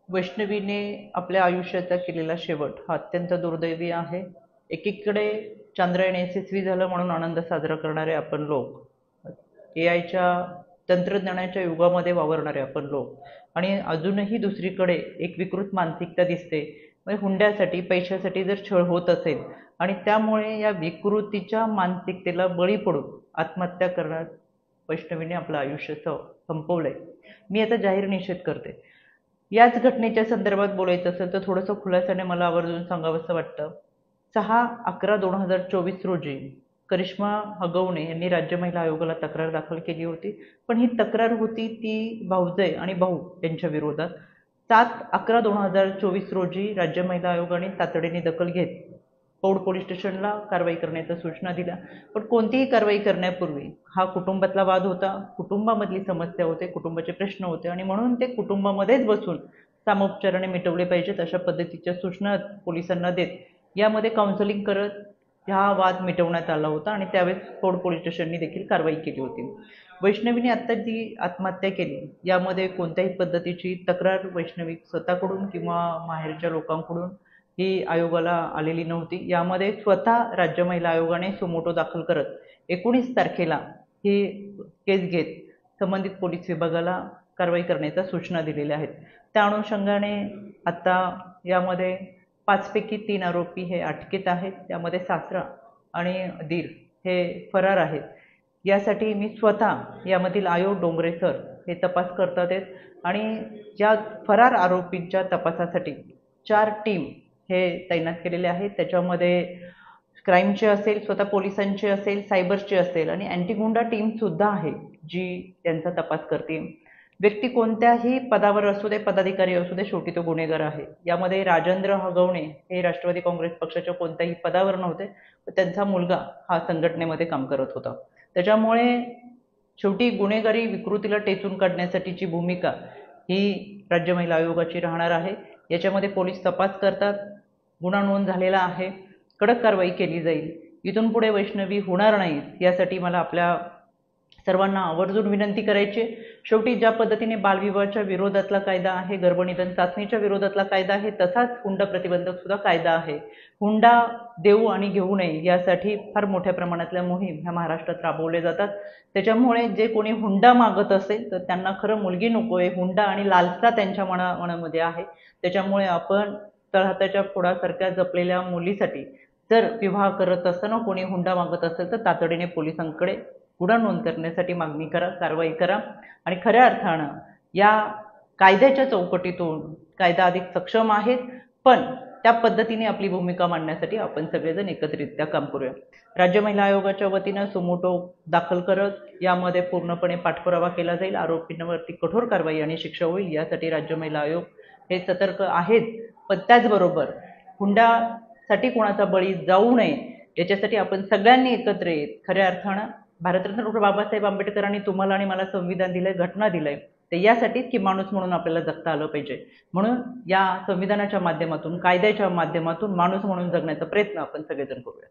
वैष्णवीने आपल्या आयुष्याचा केलेला शेवट हा अत्यंत दुर्दैवी आहे. एकीकडे चांद्रयान यशस्वी झालं म्हणून आनंद साजरा करणारे आपण लोक, एआयच्या तंत्रज्ञानाच्या युगामध्ये वावरणारे आपण लोक, आणि अजूनही दुसरीकडे एक विकृत मानसिकता दिसते. म्हणजे हुंड्यासाठी पैशासाठी जर छळ होत असेल आणि त्यामुळे या विकृतीच्या मानसिकतेला बळी पडून आत्महत्या करण्यात वैष्णवीने आपलं आयुष्य संपवलंय. मी याचा जाहीर निषेध करते. याच घटनेच्या संदर्भात बोलायचं असेल तर थोडंसं खुलासाने मला आवर्जून सांगावंसं वाटतं. 6/11/2024 रोजी करिश्मा हगवणे यांनी राज्य महिला आयोगाला तक्रार दाखल केली होती. पण ही तक्रार होती ती भाऊजय आणि भाऊ यांच्या विरोधात. 7/11/2024 रोजी राज्य महिला आयोगाने तातडीने दखल घेत पौड पोलीस स्टेशनला कारवाई करण्याच्या सूचना दिल्या. पण कोणतीही कारवाई करण्यापूर्वी हा कुटुंबातला वाद होता, कुटुंबामधली समस्या होते, कुटुंबाचे प्रश्न होते आणि म्हणून ते कुटुंबामध्येच बसून सामोपचाराने मिटवले पाहिजेत अशा पद्धतीच्या सूचना पोलिसांना देत यामध्ये काउन्सिलिंग करत हा वाद मिटवण्यात आला होता आणि त्यावेळेस पौड पोलीस स्टेशनने देखील कारवाई केली होती. वैष्णवीने आत्ता जी आत्महत्या केली यामध्ये कोणत्याही पद्धतीची तक्रार वैष्णवी स्वतःकडून किंवा माहेरच्या लोकांकडून ही आयोगाला आलेली नव्हती. यामध्ये स्वतः राज्य महिला आयोगाने सुमोटो दाखल करत 19 तारखेला ही केस घेत संबंधित पोलीस विभागाला कारवाई करण्याच्या सूचना दिलेल्या आहेत. त्या अनुषंगाने आता यामध्ये 5 पैकी 3 आरोपी हे अटकेत आहेत. त्यामध्ये सासरा आणि दीर हे फरार आहेत. यासाठी मी स्वतः यामधील आयोग डोंगरे सर हे तपास करतात आहेत आणि या फरार आरोपींच्या तपासासाठी 4 टीम हे तैनात केलेले आहेत. त्याच्यामध्ये क्राईमचे असेल, स्वतः पोलिसांचे असेल, सायबरचे असेल आणि अँटी गुंडा टीम सुद्धा आहे जी त्यांचा तपास करते. व्यक्ती कोणत्याही पदावर असू दे, पदाधिकारी असू दे, शेवटी तो गुन्हेगार आहे. यामध्ये राजेंद्र हगवणे हे राष्ट्रवादी काँग्रेस पक्षाच्या कोणत्याही पदावर नव्हते. त्यांचा मुलगा हा संघटनेमध्ये काम करत होता. त्याच्यामुळे शेवटी गुन्हेगारी विकृतीला टेचून काढण्यासाठीची भूमिका ही राज्य महिला आयोगाची राहणार आहे. याच्यामध्ये पोलीस तपास करतात, गुन्हा नोंद झालेला आहे, कडक कारवाई केली जाईल. इथून पुढे वैष्णवी होणार नाही यासाठी मला आपल्या सर्वांना आवर्जून विनंती करायची. शेवटी ज्या पद्धतीने बालविवाहाच्या विरोधातला कायदा आहे, गर्भनिधन चाचणीच्या विरोधातला कायदा आहे, तसाच हुंडा प्रतिबंधक सुद्धा कायदा आहे. हुंडा देऊ आणि घेऊ नये यासाठी फार मोठ्या प्रमाणातल्या मोहीम ह्या महाराष्ट्रात राबवल्या जातात. त्याच्यामुळे जे कोणी हुंडा मागत असेल तर त्यांना खरं मुलगी नको आहे, हुंडा आणि लालसा त्यांच्या मनामध्ये आहे. त्याच्यामुळे आपण तळहाताच्या फोडासारख्या जपलेल्या मुलीसाठी जर विवाह करत असताना कोणी हुंडा मागत असेल तर तातडीने पोलिसांकडे गुन्हा नोंद करण्यासाठी मागणी करा, कारवाई करा आणि खऱ्या अर्थानं या कायद्याच्या चौकटीतून कायदा अधिक सक्षम आहे. पण त्या पद्धतीने आपली भूमिका मांडण्यासाठी आपण सगळेजण एकत्रितरित्या काम करूया. राज्य महिला आयोगाच्या वतीनं सुमोटो दाखल करत यामध्ये पूर्णपणे पाठपुरावा केला जाईल. आरोपींवरती कठोर कारवाई आणि शिक्षा होईल यासाठी राज्य महिला आयोग हे सतर्क आहेत. पण त्याचबरोबर हुंडासाठी कोणाचा बळी जाऊ नये याच्यासाठी आपण सगळ्यांनी एकत्र येत खऱ्या अर्थानं भारतरत्न डॉक्टर बाबासाहेब आंबेडकरांनी तुम्हाला आणि मला संविधान दिलंय, घटना दिलंय, तर यासाठीच की माणूस म्हणून आपल्याला जगता आलं पाहिजे. म्हणून या संविधानाच्या माध्यमातून, कायद्याच्या माध्यमातून माणूस म्हणून जगण्याचा प्रयत्न आपण सगळेजण करूया.